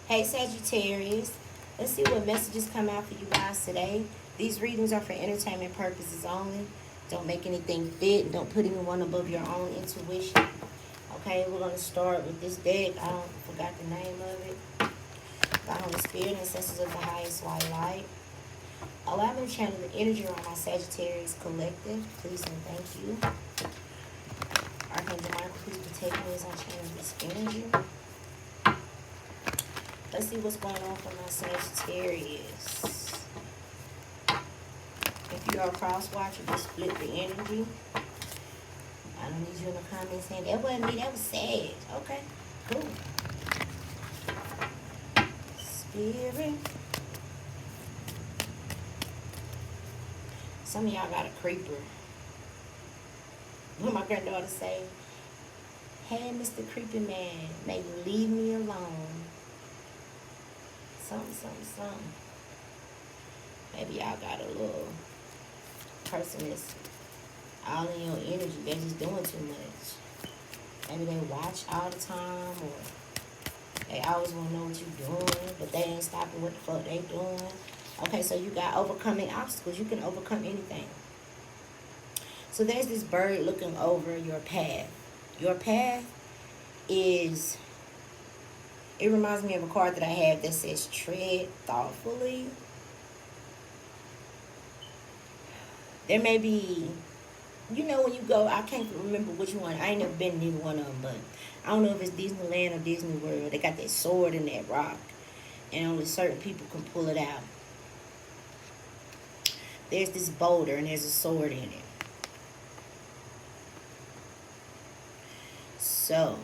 Hey Sagittarius, let's see what messages come out for you guys today. These readings are for entertainment purposes only. Don't make anything fit. Don't put anyone above your own intuition. Okay, we're going to start with this deck. I forgot the name of it. God, Holy Spirit, Ancestors of the Highest White Light. Allow me to channel the energy around my Sagittarius collective. Please and thank you. Archangel Michael, please protect me as I channel this energy. Let's see what's going on for my Sagittarius. If you are a cross watcher, just split the energy. I don't need you in the comments saying, that wasn't me, that was Sag. Okay, cool. Spirit. Some of y'all got a creeper. What my granddaughter say? Hey, Mr. Creepy Man, maybe leave me alone. Something. Maybe y'all got a little person that's all in your energy. They're just doing too much. Maybe they watch all the time, or they always want to know what you're doing, but they ain't stopping what the fuck they doing. Okay, so you got overcoming obstacles. You can overcome anything. So there's this bird looking over your path. Your path is, it reminds me of a card that I have that says tread thoughtfully. There may be, you know, when you go, I can't remember which one. I ain't never been to either one of them, but I don't know if it's Disneyland or Disney World. They got that sword in that rock, and only certain people can pull it out. There's this boulder, and there's a sword in it. So,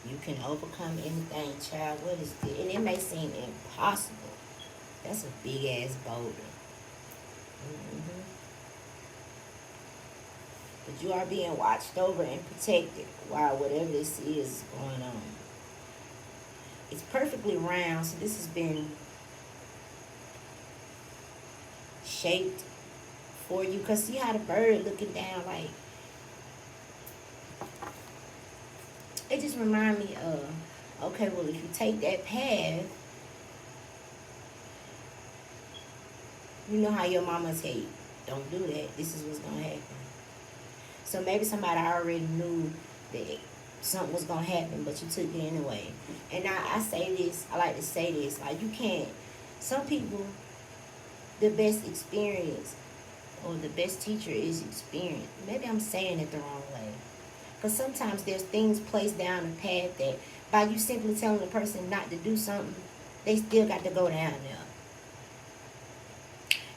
you can overcome anything, child. What is this? And it may seem impossible. That's a big ass boulder. But you are being watched over and protected while whatever this is going on. It's perfectly round, so this has been shaped for you. Because see how the bird looking down, like, it just remind me of, okay, well, if you take that path, you know how your mama tell you, don't do that. This is what's going to happen. So maybe somebody already knew that something was going to happen, but you took it anyway. And now I say this, I like to say this, like, you can't, some people, the best experience or the best teacher is experience. Maybe I'm saying it the wrong way. Because sometimes there's things placed down the path that by you simply telling the person not to do something, they still got to go down there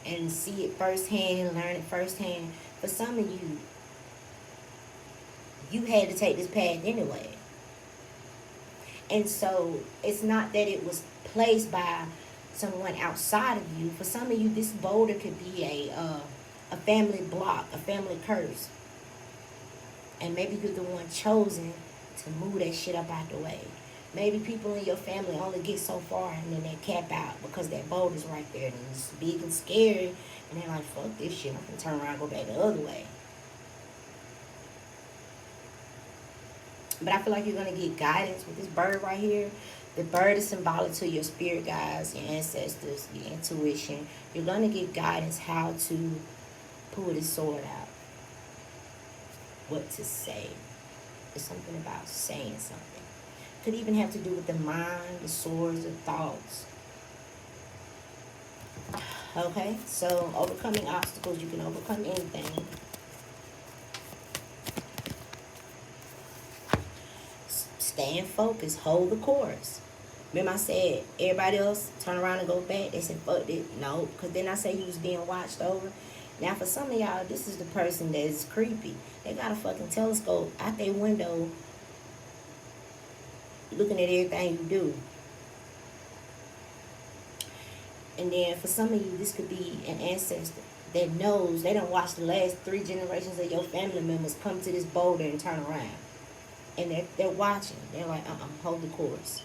and see it firsthand, learn it firsthand. For some of you, you had to take this path anyway. And so it's not that it was placed by someone outside of you. For some of you, this boulder could be a family block, a family curse. And maybe you're the one chosen to move that shit up out the way. Maybe people in your family only get so far and then they cap out because that boulder's right there and it's big and scary. And they're like, fuck this shit, I'm gonna turn around and go back the other way. But I feel like you're going to get guidance with this bird right here. The bird is symbolic to your spirit guides, your ancestors, your intuition. You're going to get guidance how to pull this sword out. What to say. It's something about saying something. Could even have to do with the mind, the swords, the thoughts. Okay, so overcoming obstacles, you can overcome anything. Staying focused, hold the course. Remember I said, everybody else turn around and go back. They said, fuck it. No, because then I say you was being watched over. Now for some of y'all, this is the person that is creepy. They got a fucking telescope out their window looking at everything you do. And then for some of you, this could be an ancestor that knows they don't watch the last 3 generations of your family members come to this boulder and turn around. And they're watching. They're like, hold the course.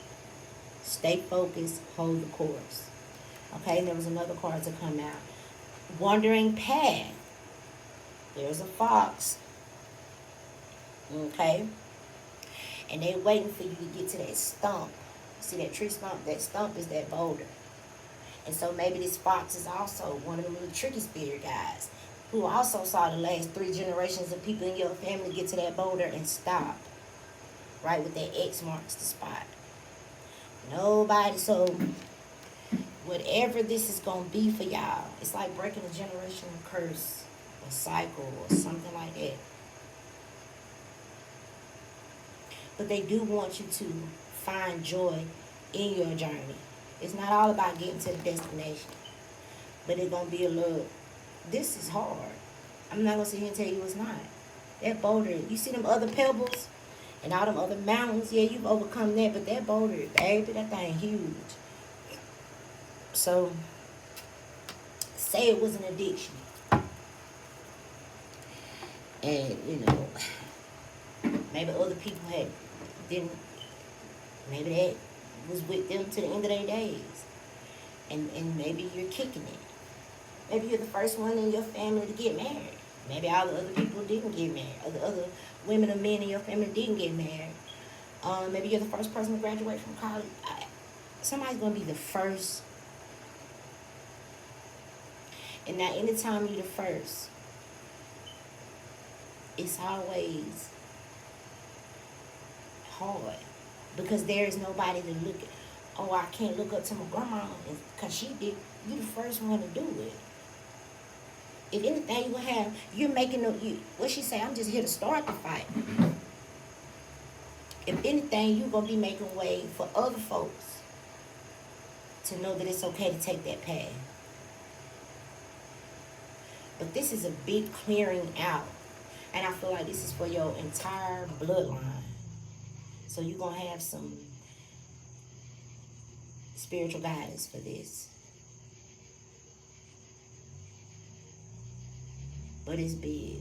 Stay focused, hold the course. Okay, and there was another card to come out. Wandering path. There's a fox. Okay? And they waiting for you to get to that stump. See that tree stump? That stump is that boulder. And so maybe this fox is also one of them little tricky spirit guys who also saw the last 3 generations of people in your family get to that boulder and stop. Right? With that X marks the spot. Nobody, so whatever this is going to be for y'all, it's like breaking a generational curse or cycle or something like that. But they do want you to find joy in your journey. It's not all about getting to the destination. But it's going to be a little, this is hard. I'm not going to sit here and tell you it's not. That boulder, you see them other pebbles and all them other mountains, yeah, you've overcome that. But that boulder, baby, that thing huge. So, say it was an addiction. And, maybe other people maybe that was with them to the end of their days. And maybe you're kicking it. Maybe you're the first one in your family to get married. Maybe all the other people didn't get married. Or the other women or men in your family didn't get married. Maybe you're the first person to graduate from college. Somebody's going to be the first. And now anytime you're the first, it's always hard. Because there is nobody to look at. Oh, I can't look up to my grandma because she did. You the first one to do it. If anything, you have, you're making what she say, I'm just here to start the fight. If anything, you're going to be making way for other folks to know that it's okay to take that path. But this is a big clearing out. And I feel like this is for your entire bloodline. So you're going to have some spiritual guidance for this. But it's big.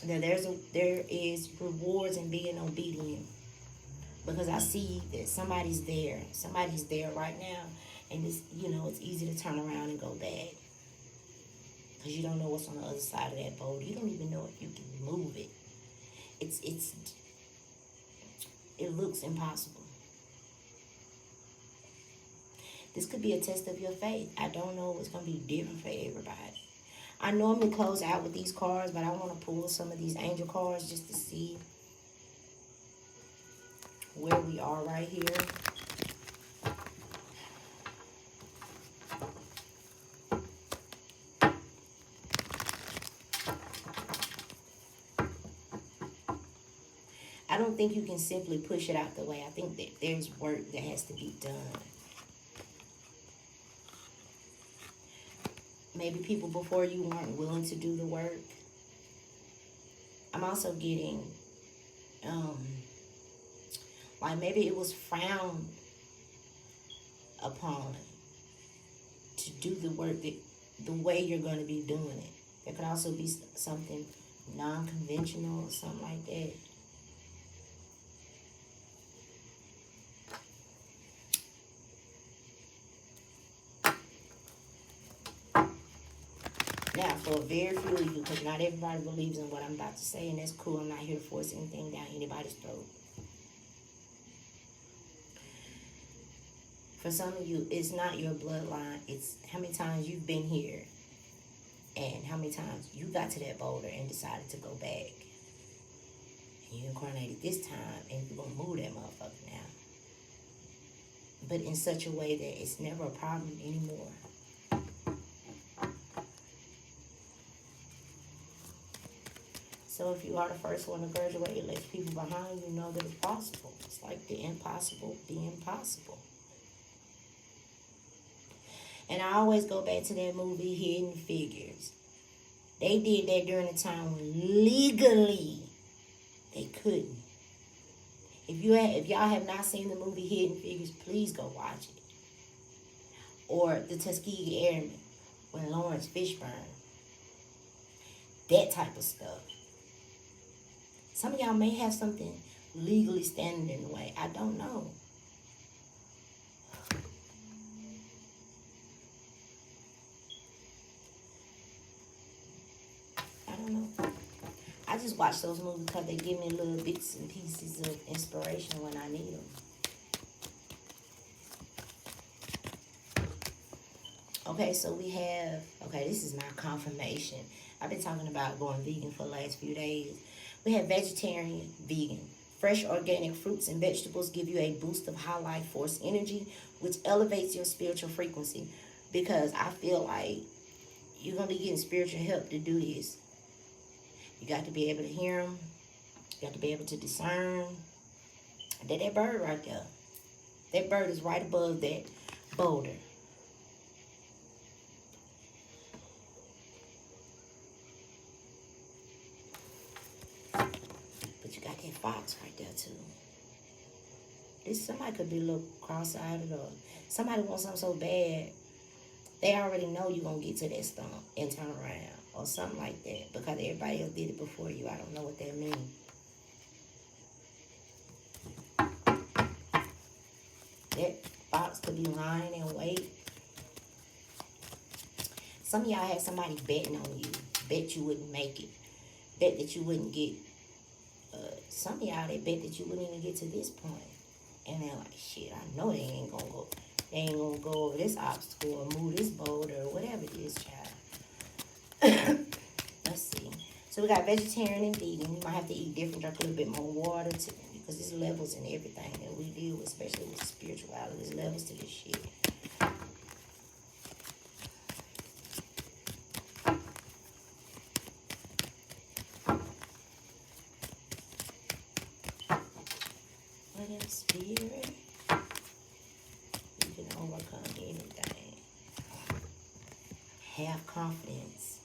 Now there is rewards in being obedient. Because I see that somebody's there. Somebody's there right now. And it's, it's easy to turn around and go back. Because you don't know what's on the other side of that boulder. You don't even know if you can move it. It looks impossible. This could be a test of your faith. I don't know what's going to be different for everybody. I normally close out with these cards, but I want to pull some of these angel cards just to see where we are right here. I don't think you can simply push it out the way. I think that there's work that has to be done. Maybe people before you weren't willing to do the work. I'm also getting, like maybe it was frowned upon to do the work the way you're going to be doing it. There could also be something non-conventional or something like that. Now, for very few of you, because not everybody believes in what I'm about to say, and that's cool. I'm not here to force anything down anybody's throat. For some of you, it's not your bloodline. It's how many times you've been here and how many times you got to that boulder and decided to go back. And you incarnated this time and you're going to move that motherfucker now. But in such a way that it's never a problem anymore. So if you are the first one to graduate, it lets people behind you know that it's possible. It's like the impossible being possible. And I always go back to that movie, Hidden Figures. They did that during a time when legally they couldn't. If y'all have not seen the movie Hidden Figures, please go watch it. Or the Tuskegee Airmen, when Lawrence Fishburne. That type of stuff. Some of y'all may have something legally standing in the way. I don't know. don't know. I just watch those movies because they give me little bits and pieces of inspiration when I need them. Okay, so we have, okay, this is my confirmation. I've been talking about going vegan for the last few days. We have vegetarian, vegan. Fresh organic fruits and vegetables give you a boost of high life force energy, which elevates your spiritual frequency. Because I feel like you're going to be getting spiritual help to do this. You got to be able to hear them. You got to be able to discern. That bird right there. That bird is right above that boulder. But you got that fox right there too. This somebody could be a little cross-eyed or somebody wants something so bad. They already know you're going to get to that stump and turn around or something like that because everybody else did it before you. I don't know what that means. That fox could be lying in wait. Some of y'all had somebody betting on you. Bet you wouldn't make it. Bet that you wouldn't get. Some of y'all, they bet that you wouldn't even get to this point. And they're like, shit, I know they ain't going to go. They ain't going to go over this obstacle or move this boulder or whatever it is, child. Let's see. So we got vegetarian and vegan. You might have to eat different, drink a little bit more water because there's levels in everything that we deal with, especially with spirituality. There's levels to this shit. What else, spirit? You can overcome anything. Have confidence.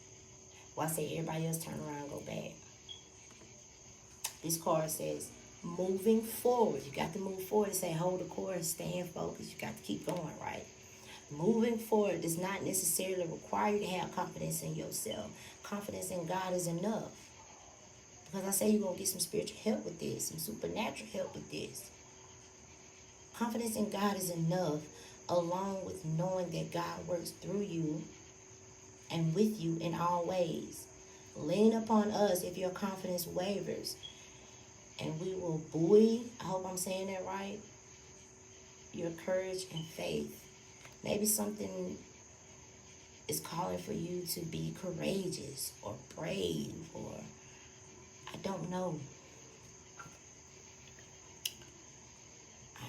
Well, I say everybody else turn around and go back. This card says, moving forward. You got to move forward and say, hold the course, stay focused. You got to keep going, right? Moving forward does not necessarily require you to have confidence in yourself. Confidence in God is enough. Because I say you're going to get some spiritual help with this, some supernatural help with this. Confidence in God is enough, along with knowing that God works through you and with you in all ways. Lean upon us if your confidence wavers, and we will buoy, I hope I'm saying that right, your courage and faith. Maybe something is calling for you to be courageous or brave or I don't know. I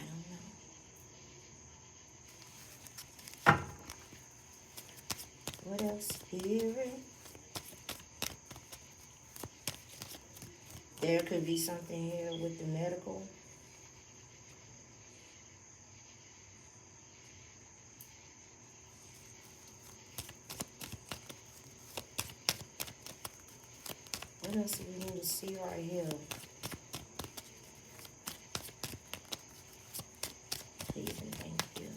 don't know. What else, spirit? There could be something here with the medical. What else do we need to see right here? Please and thank you.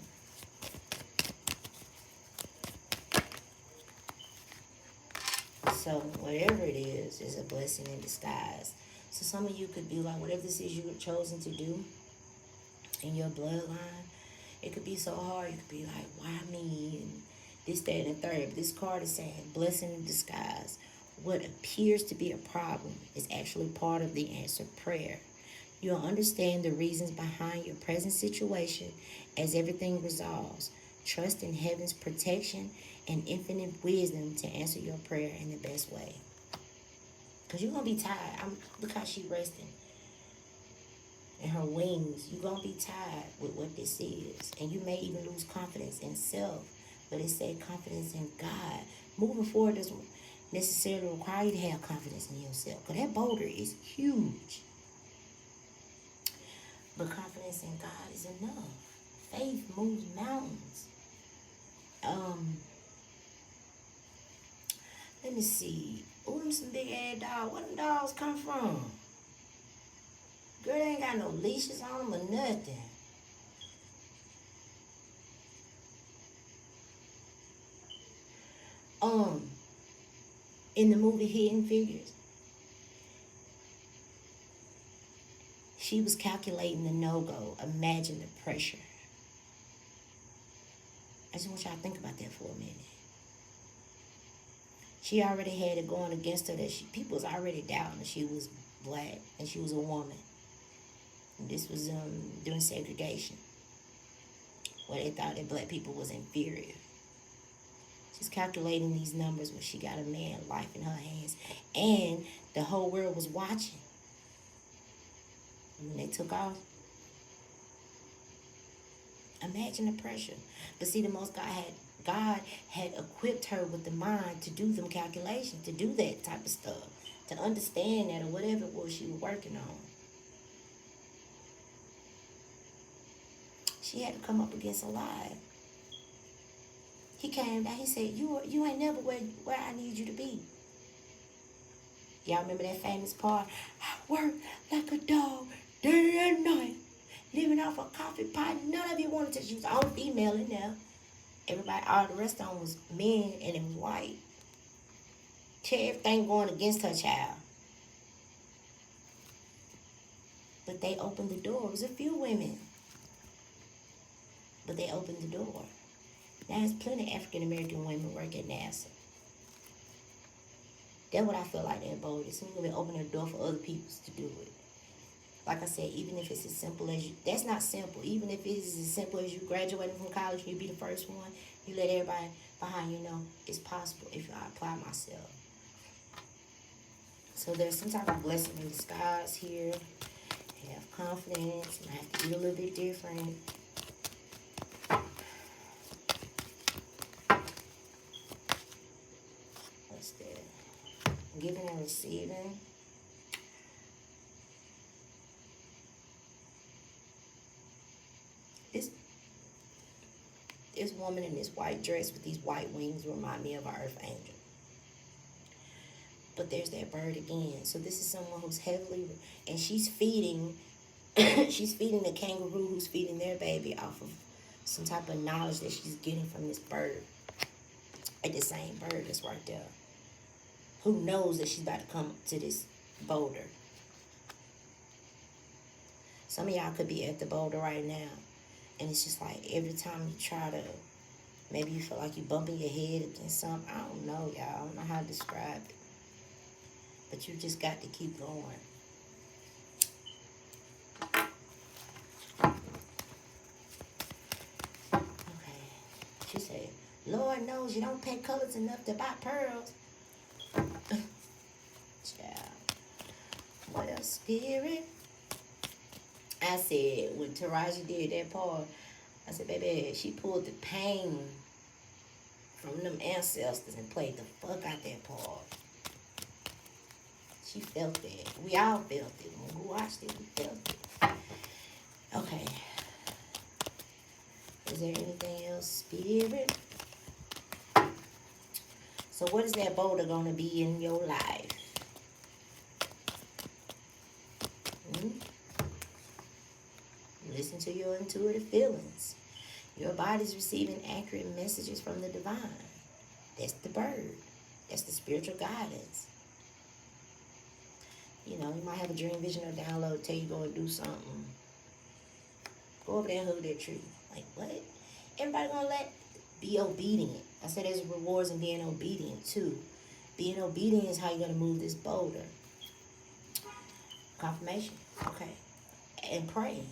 So whatever it is a blessing in disguise. So some of you could be like, whatever this is you have chosen to do in your bloodline, it could be so hard. You could be like, why me? And this, that, and the third. But this card is saying, blessing in disguise. What appears to be a problem is actually part of the answered prayer. You'll understand the reasons behind your present situation as everything resolves. Trust in heaven's protection and infinite wisdom to answer your prayer in the best way. Because you're going to be tired. Look how she's resting. And her wings, you're going to be tired with what this is. And you may even lose confidence in self. But it said confidence in God. Moving forward doesn't necessarily require you to have confidence in yourself. Because that boulder is huge. But confidence in God is enough. Faith moves mountains. Let me see. Oh, them some big ass dogs. Where them dogs come from? Girl, they ain't got no leashes on them or nothing. In the movie Hidden Figures, she was calculating the no-go. Imagine the pressure. I just want y'all to think about that for a minute. She already had it going against her that people was already doubting that she was black and she was a woman. And this was during segregation, where they thought that black people was inferior. She's calculating these numbers when she got a man's life in her hands, and the whole world was watching. And when they took off, imagine the pressure. But see, the most God had equipped her with the mind to do them calculations, to do that type of stuff, to understand that or whatever it was she was working on. She had to come up against a lie. He came down, he said, you ain't never where I need you to be. Y'all remember that famous part? I work like a dog day and night, living off a coffee pot. None of you wanted to. She was all female in there. Everybody, all the rest of them was men and it was white. Everything going against her child. But they opened the door. It was a few women. But they opened the door. Now there's plenty of African-American women work at NASA. That's what I feel like they're bold. It's going to open the door for other people to do it. Like I said, even if it's as simple as you, that's not simple. Even if it's as simple as you graduating from college and you be the first one, you let everybody behind you know it's possible if I apply myself. So there's some type of blessing in disguise here. You have confidence. You have to be a little bit different. What's that? Giving and receiving. This woman in this white dress with these white wings remind me of our earth angel. But there's that bird again. So this is someone who's heavily, and she's feeding, she's feeding the kangaroo who's feeding their baby off of some type of knowledge that she's getting from this bird. Like the same bird that's right there. Who knows that she's about to come to this boulder. Some of y'all could be at the boulder right now. And it's just like every time you try to, maybe you feel like you're bumping your head against something. I don't know, y'all. I don't know how to describe it. But you just got to keep going. Okay. She said, Lord knows you don't pay colors enough to buy pearls. Child. What else, spirit? I said, when Taraji did that part, I said, baby, she pulled the pain from them ancestors and played the fuck out that part. She felt that. We all felt it. When we watched it, we felt it. Okay. Is there anything else, spirit? So what is that boulder going to be in your life? Listen to your intuitive feelings. Your body's receiving accurate messages from the divine. That's the bird. That's the spiritual guidance. You know, you might have a dream, vision, or download, tell you go and do something. Go over there and hug that tree. Like, what? Everybody gonna be obedient. I said there's rewards in being obedient, too. Being obedient is how you're gonna move this boulder. Confirmation. Okay. And praying.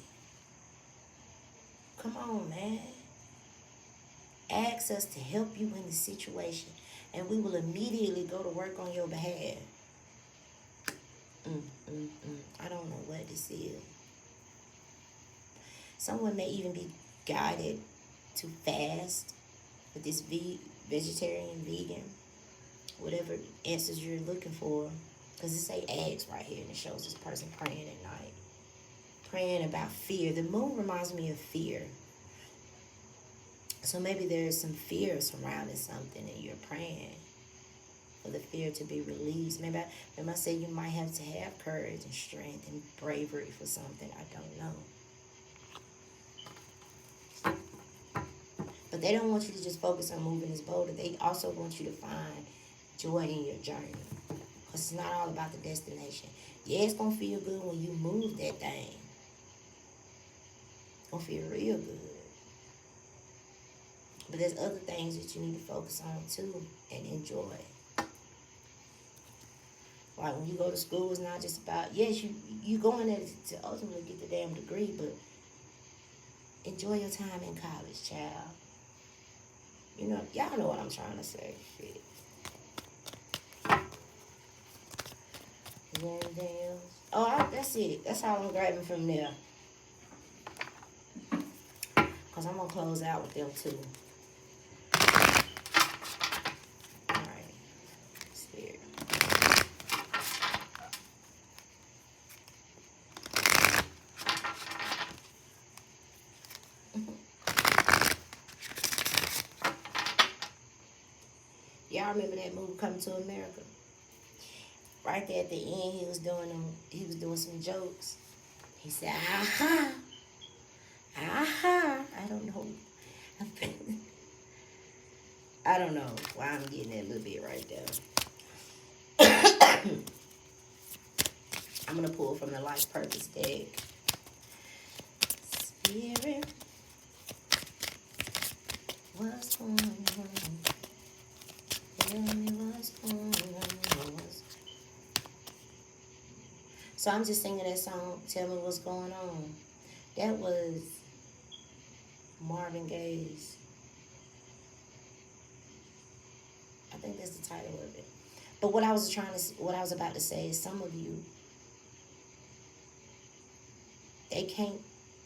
Come on, man. Ask us to help you in the situation, and we will immediately go to work on your behalf. I don't know what this is. Someone may even be guided to fast with this vegetarian, vegan, whatever answers you're looking for. Because it say eggs right here, and it shows this person praying at night. Praying about fear. The moon reminds me of fear. So maybe there's some fear surrounding something and you're praying for the fear to be released. Maybe I say you might have to have courage and strength and bravery for something. I don't know. But they don't want you to just focus on moving this boulder. They also want you to find joy in your journey. Because it's not all about the destination. Yeah, it's going to feel good when you move that thing. It's going to feel real good. But there's other things that you need to focus on too and enjoy. Like when you go to school, it's not just about, yes, you going there to ultimately get the damn degree, but enjoy your time in college, child. You know, y'all know what I'm trying to say. Shit. Is there anything else? Oh, that's it. That's all I'm grabbing from there. Because I'm going to close out with them too. Alright. Spirit. Y'all remember that movie Coming to America? Right there at the end, he was doing some jokes. He said, aha, aha. I don't know. I don't know why I'm getting that little bit right there. I'm going to pull from the Life Purpose deck. Spirit, what's going on? Tell me what's going on. So I'm just singing that song, Tell Me What's Going On. That was Marvin Gaye's. I think that's the title of it. But what I was about to say is some of you, they can't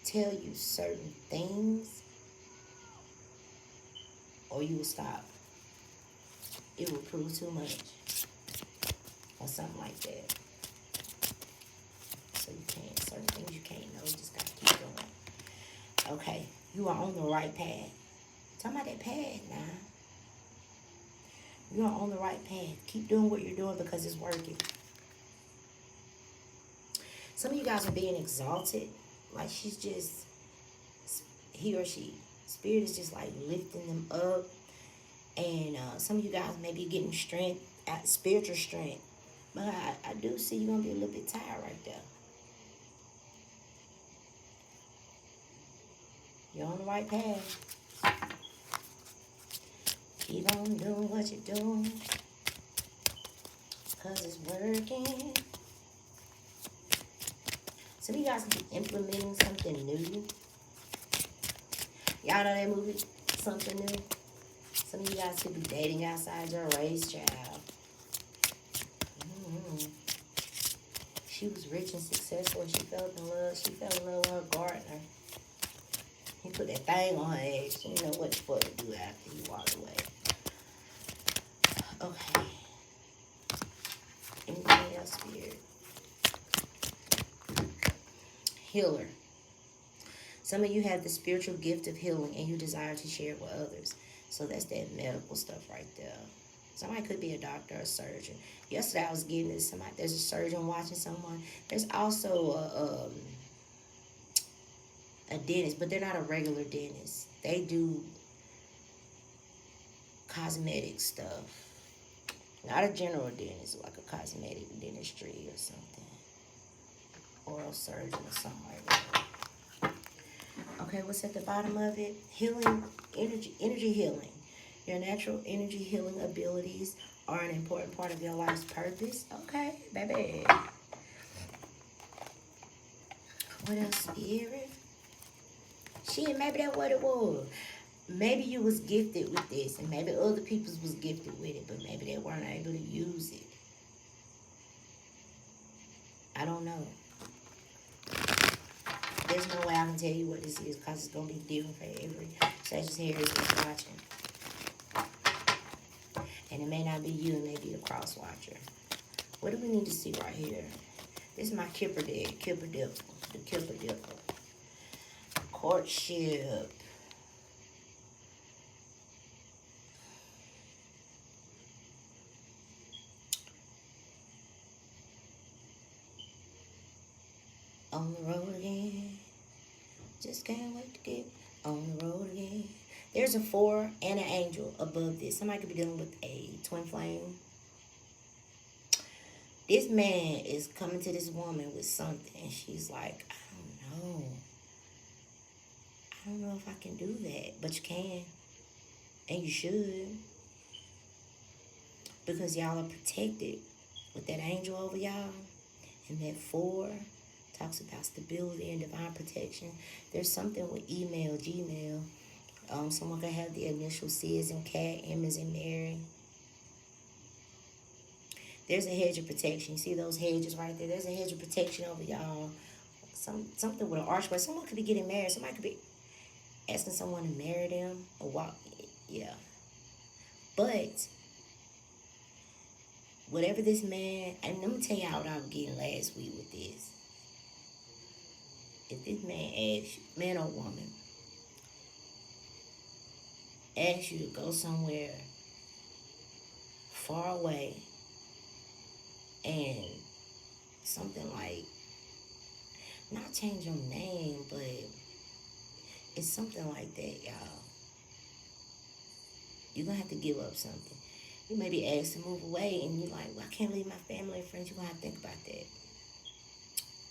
tell you certain things or you will stop. It will prove too much or something like that. So you can't, certain things you can't know, you just gotta keep going. Okay, you are on the right path. Talking about that path now. You are on the right path. Keep doing what you're doing because it's working. Some of you guys are being exalted. Like she's just, he or she, Spirit is just like lifting them up. And some of you guys may be getting strength, spiritual strength. But I do see you're going to be a little bit tired right there. You're on the right path. Keep on doing what you're doing. Because it's working. Some of you guys could be implementing something new. Y'all know that movie, Something New? Some of you guys could be dating outside your race, child. She was rich and successful and she fell in love. She fell in love with her gardener. He put that thing on her head. She didn't know what the fuck to do after he walked away. Okay. Anything else, Spirit? Healer. Some of you have the spiritual gift of healing and you desire to share it with others. So that's that medical stuff right there. Somebody could be a doctor or a surgeon. Yesterday I was getting this. There's a surgeon watching someone. There's also a dentist, but they're not a regular dentist. They do cosmetic stuff. Not a general dentist, like a cosmetic dentistry or something. Oral surgeon or something like that. Okay, what's at the bottom of it? Healing, energy healing. Your natural energy healing abilities are an important part of your life's purpose. Okay, baby. What else, Spirit? Shit, maybe that's what it was. Maybe you was gifted with this, and maybe other people was gifted with it, but maybe they weren't able to use it. I don't know. There's no way I can tell you what this is because it's going to be different for every Sagittarius that's watching. And it may not be you, it may be the cross watcher. What do we need to see right here? This is my Kipper deck, Kipper Dipper, the Kipper Dipper. Courtship. On the road again. Just can't wait to get on the road again. There's a 4 and an angel above this. Somebody could be dealing with a twin flame. This man is coming to this woman with something. And she's like, I don't know. I don't know if I can do that. But you can. And you should. Because y'all are protected. with that angel over y'all. And that 4 talks about stability and divine protection. There's something with email, Gmail. Someone could have the initial C as in cat, M as in Mary. There's a hedge of protection. You see those hedges right there? There's a hedge of protection over y'all. Something with an archway. Someone could be getting married. Somebody could be asking someone to marry them or walk. Yeah. But whatever this man, and let me tell y'all what I was getting last week with this. If this man asks you, man or woman, asks you to go somewhere far away and something like, not change your name, but it's something like that, y'all. You're going to have to give up something. You may be asked to move away, and you're like, well, I can't leave my family and friends. You're going to have to think about that.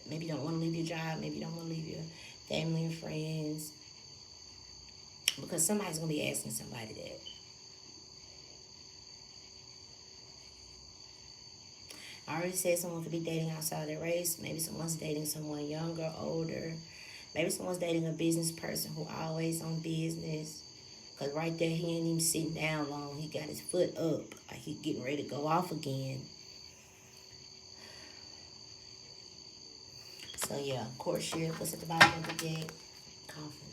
Maybe you don't want to leave your job. Maybe you don't want to leave your family and friends. Because somebody's going to be asking somebody that. I already said someone could be dating outside their race. Maybe someone's dating someone younger, older. Maybe someone's dating a business person who always on business. Because right there, he ain't even sitting down long. He got his foot up. Like he getting ready to go off again. So, yeah, courtship. What's at the bottom of the deck? Confidence.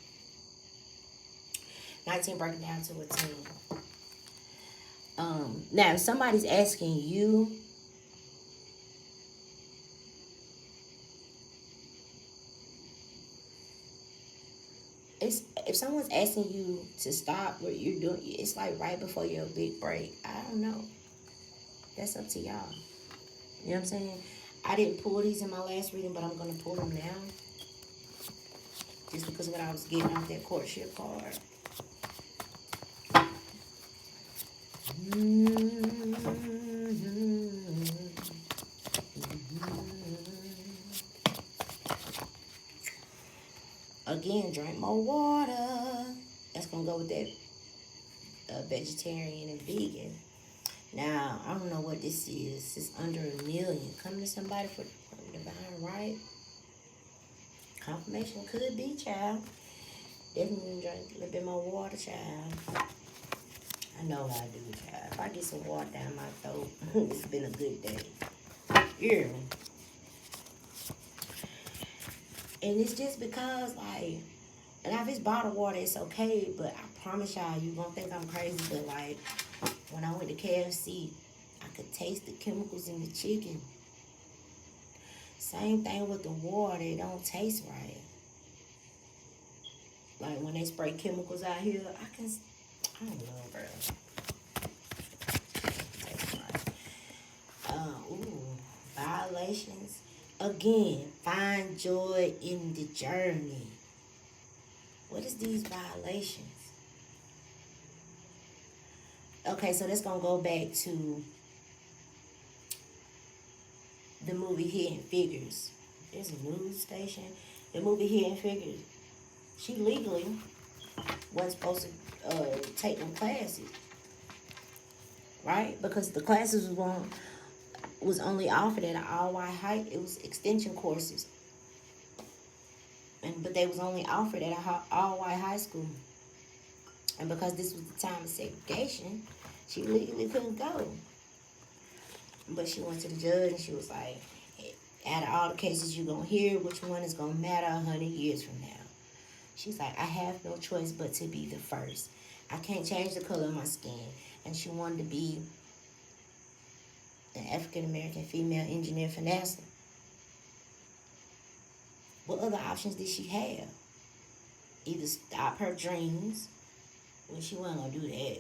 19 breaking down to a 10. Now, if somebody's asking you, if someone's asking you to stop what you're doing, it's like right before your big break. I don't know. That's up to y'all. You know what I'm saying? I didn't pull these in my last reading, but I'm going to pull them now. Just because of what I was getting off that courtship card. Again, drink more water. That's going to go with that vegetarian and vegan. Now, I don't know what this is. It's under $1 million. Coming to somebody for divine right. Confirmation could be, child. Definitely drink a little bit more water, child. I know how I do, child. If I get some water down my throat, it's been a good day. Yeah. And it's just because, like, and if it's bottled water, it's okay. But I promise y'all, you gonna think I'm crazy. But, like, when I went to KFC, I could taste the chemicals in the chicken. Same thing with the water. It don't taste right. Like, when they spray chemicals out here, I don't know, bro. Violations. Again, find joy in the journey. What is these violations? Okay, so that's going to go back to the movie Hidden Figures. There's a news station. The movie Hidden Figures. She legally wasn't supposed to take them classes. Right? Because the classes was only offered at an all-white high. It was extension courses. But they was only offered at an all-white high school. And because this was the time of segregation, she legally couldn't go. But she went to the judge and she was like, out of all the cases you're going to hear, which one is going to matter 100 years from now? She's like, I have no choice but to be the first. I can't change the color of my skin. And she wanted to be an African-American female engineer for NASA. What other options did she have? Either stop her dreams, well, she wasn't going to do that,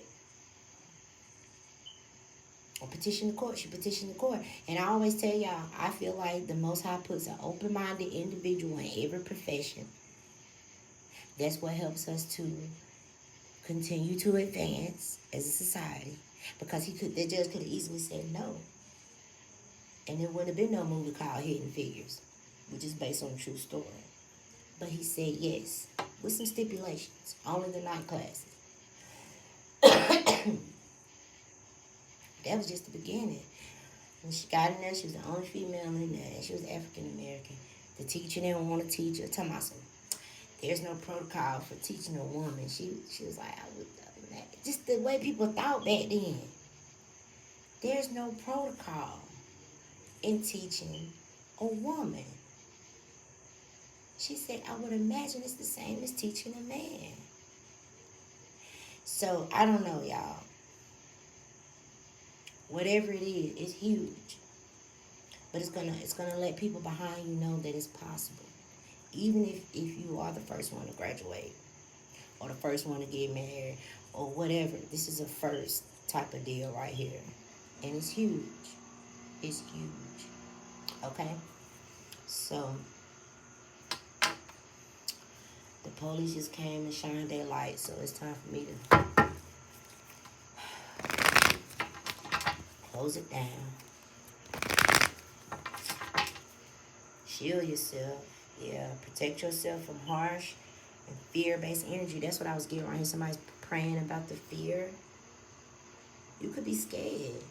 or petition the court. She petitioned the court. And I always tell y'all, I feel like the Most High puts an open-minded individual in every profession. That's what helps us to continue to advance as a society. Because the judge could have easily said no. And there wouldn't have been no movie called Hidden Figures, which is based on a true story. But he said yes, with some stipulations, only the night classes. That was just the beginning. When she got in there, she was the only female in there, and she was African American. The teacher didn't want to teach her. Tell me something. There's no protocol for teaching a woman. She was like, I would, just the way people thought back then. There's no protocol in teaching a woman. She said, I would imagine it's the same as teaching a man. So, I don't know, y'all. Whatever it is, it's huge. But it's gonna let people behind you know that it's possible. Even if you are the first one to graduate, or the first one to get married, or whatever. This is a first type of deal right here. And it's huge. It's huge. Okay? So, the police just came and shined their light, so it's time for me to close it down. Shield yourself. Yeah, protect yourself from harsh and fear-based energy. That's what I was getting right here. Somebody's praying about the fear. You could be scared.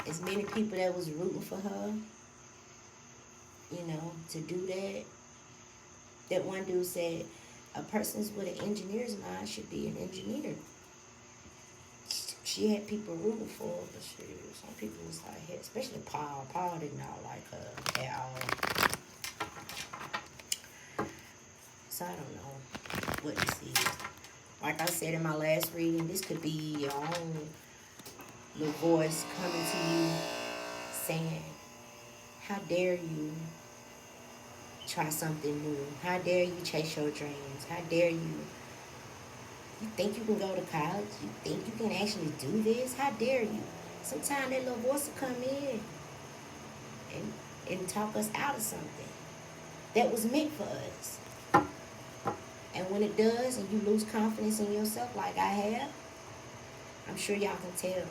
As many people that was rooting for her, to do that. That one dude said, a person with an engineer's mind should be an engineer. She had people rooting for her, but some people was like, especially Paul. Paul did not like her at all. So I don't know what this is. Like I said in my last reading, this could be your own little voice coming to you saying, how dare you try something new? How dare you chase your dreams? How dare you? You think you can go to college? You think you can actually do this? How dare you? Sometimes that little voice will come in and talk us out of something that was meant for us. And when it does, and you lose confidence in yourself like I have, I'm sure y'all can tell.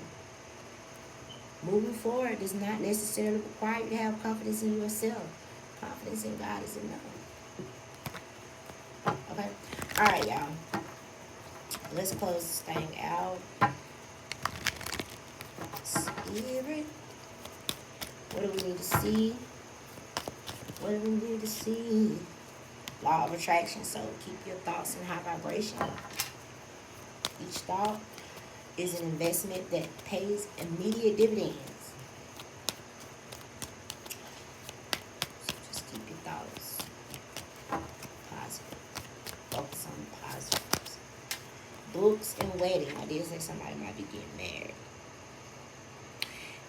Moving forward does not necessarily require you to have confidence in yourself. Confidence in God is enough. Okay? All right, y'all. Let's close this thing out. Spirit. What do we need to see? What do we need to see? Law of attraction. So keep your thoughts in high vibration. Each thought is an investment that pays immediate dividends. So just keep your thoughts positive. Focus on positives. Books and wedding. I did say somebody might be getting married.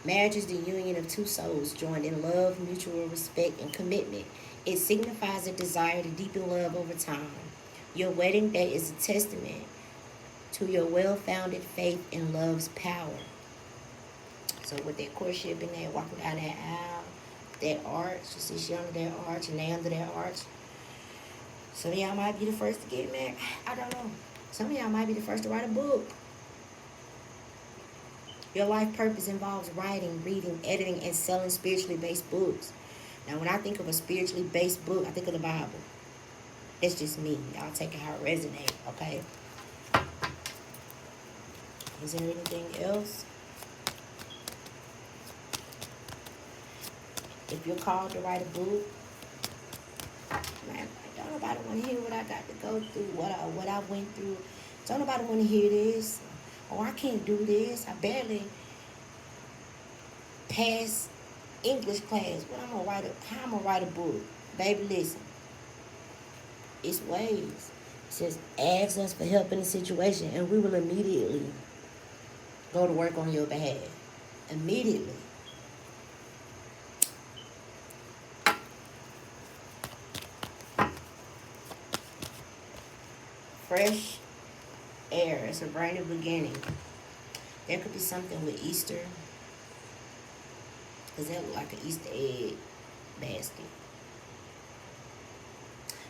Marriage is the union of two souls joined in love, mutual respect, and commitment. It signifies a desire to deepen love over time. Your wedding day is a testament to your well-founded faith in love's power. So with that courtship in there, walking down that aisle, that arch, you see she under that arch and they under that arch. Some of y'all might be the first to get married. I don't know. Some of y'all might be the first to write a book. Your life purpose involves writing, reading, editing, and selling spiritually based books. Now, when I think of a spiritually based book, I think of the Bible. It's just me. Y'all take it how it resonates, okay? Is there anything else? If you're called to write a book, man, don't nobody want to hear what I got to go through, what I went through. Don't nobody want to hear this. Oh, I can't do this. I barely pass English class. How I'm gonna write a book? Baby, listen. It's ways. It says, ask us for help in the situation, and we will immediately go to work on your behalf. Immediately. Fresh air. It's a brand new beginning. There could be something with Easter. Because that look like an Easter egg basket.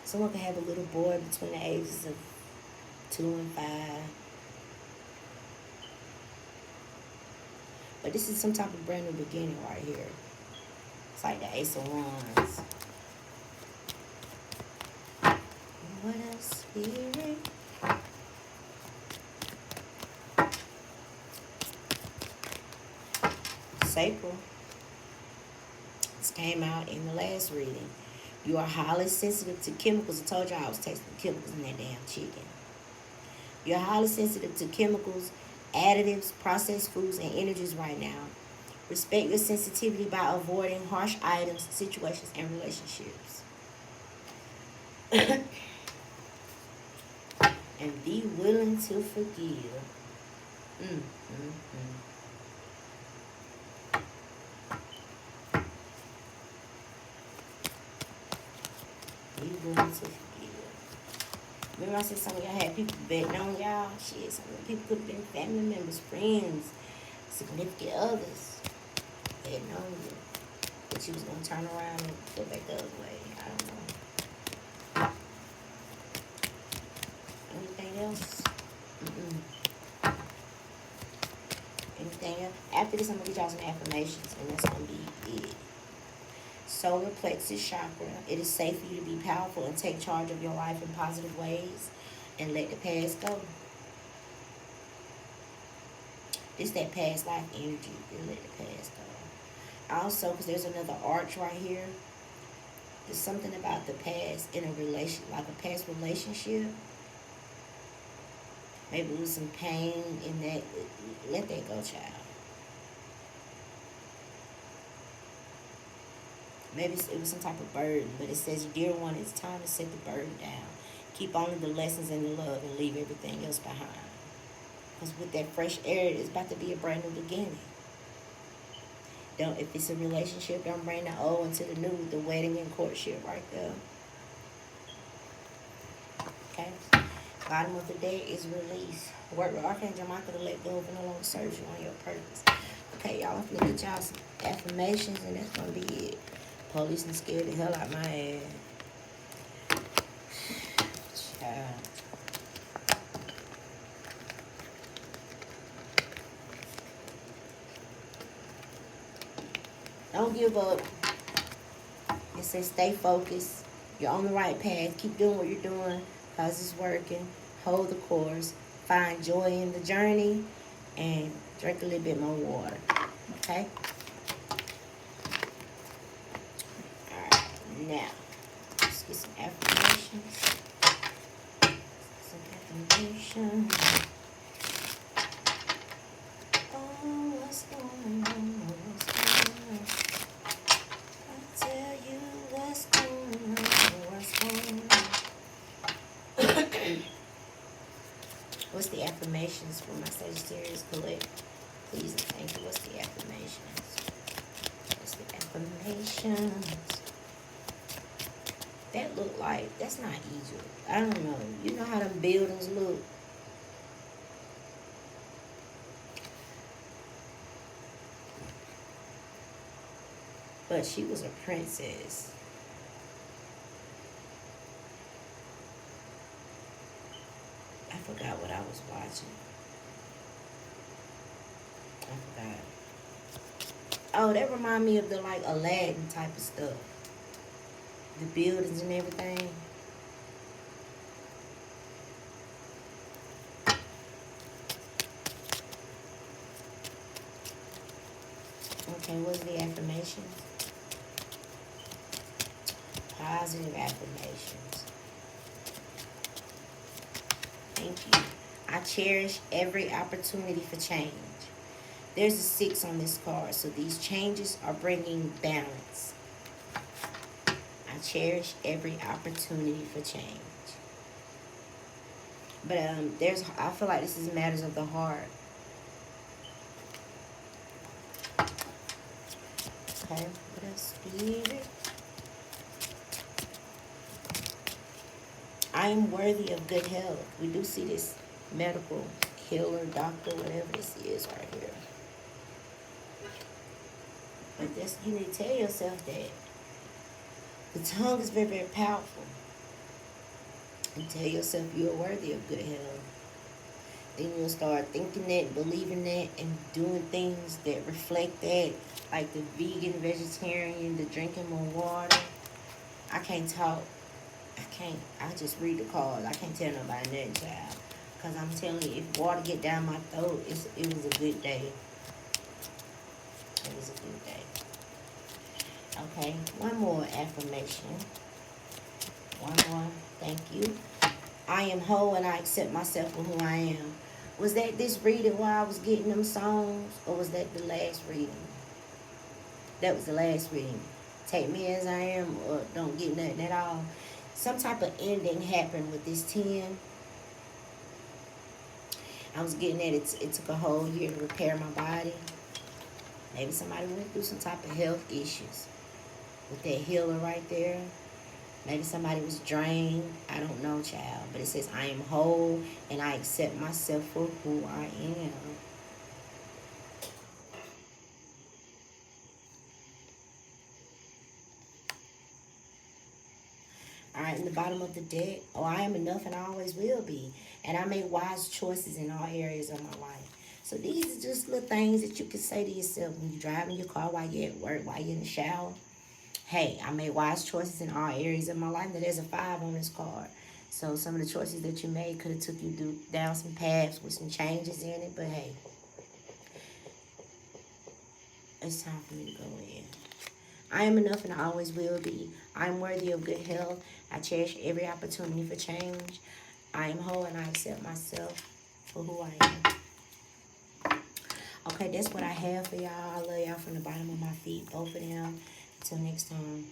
Someone could have a little boy between the ages of 2 and 5. But this is some type of brand new beginning right here. It's like the Ace of Wands. What else, Spirit? sacral. This came out in the last reading. You are highly sensitive to chemicals. I told you I was tasting chemicals in that damn chicken. You're highly sensitive to chemicals, additives, processed foods, and energies right now. Respect your sensitivity by avoiding harsh items, situations, and relationships. And be willing to forgive. Be willing to forgive. Remember I said some of y'all had people betting on y'all? Shit, some of the people could have been family members, friends, significant others. Betting on you. But you was going to turn around and go back the other way. I don't know. Anything else? Anything else? After this, I'm going to get y'all some affirmations, and that's going to be it. Solar plexus chakra. It is safe for you to be powerful and take charge of your life in positive ways and let the past go. It's that past life energy. You let the past go. Also, because there's another arch right here. There's something about the past in a relation, like a past relationship. Maybe it was some pain in that. Let that go, child. Maybe it was some type of burden, but it says, dear one, it's time to set the burden down. Keep only the lessons and the love and leave everything else behind. Because with that fresh air, it's about to be a brand new beginning. Don't, if it's a relationship, don't bring the old into the new, the wedding and courtship right there. Okay? Bottom of the day is release. Work with Archangel Michael to let go of no longer serves you on your purpose. Okay, y'all, I'm going to get y'all some affirmations, and that's going to be it. Police and scared the hell out my ass. Child. Don't give up. It says stay focused. You're on the right path. Keep doing what you're doing because it's working. Hold the course. Find joy in the journey. And drink a little bit more water. Okay? Now, let's get some affirmations. Some affirmations. Oh, what's going on? What's going on? I'll tell you what's going on. What's going on? What's the affirmations for my Sagittarius collect? Please and thank you. What's the affirmations? What's the affirmations? That look like, that's not Egypt. I don't know. You know how them buildings look? But she was a princess. I forgot what I was watching. I forgot. Oh, that remind me of the, like, Aladdin type of stuff. The buildings and everything. Okay, what's the affirmations? Positive affirmations. Thank you. I cherish every opportunity for change. There's a 6 on this card, so these changes are bringing balance. I cherish every opportunity for change. But I feel like this is matters of the heart. Okay, what else? Spirit. I am worthy of good health. We do see this medical healer, doctor, whatever this is right here. But this, you need to tell yourself that the tongue is very, very powerful. And tell yourself you're worthy of good health. Then you'll start thinking that, believing that, and doing things that reflect that. Like the vegan, vegetarian, the drinking more water. I can't talk. I just read the cards. I can't tell nobody nothing, child. Because I'm telling you, if water get down my throat, it was a good day. And is a good day. Okay, one more affirmation. One more. Thank you. I am whole and I accept myself for who I am. Was that this reading while I was getting them songs, or was that the last reading? That was the last reading. Take me as I am, or don't get nothing at all. Some type of ending happened with this 10. I was getting at it took a whole year to repair my body. Maybe somebody went through some type of health issues with that healer right there. Maybe somebody was drained. I don't know, child. But it says, I am whole and I accept myself for who I am. All right, in the bottom of the deck, oh, I am enough and I always will be. And I make wise choices in all areas of my life. So these are just little things that you can say to yourself when you're driving your car, while you're at work, while you're in the shower. Hey, I made wise choices in all areas of my life. Now, there's a 5 on this card. So some of the choices that you made could have took you down some paths with some changes in it. But hey, it's time for me to go in. I am enough and I always will be. I am worthy of good health. I cherish every opportunity for change. I am whole and I accept myself for who I am. Okay, that's what I have for y'all. I love y'all from the bottom of my feet, both of them. Until next time.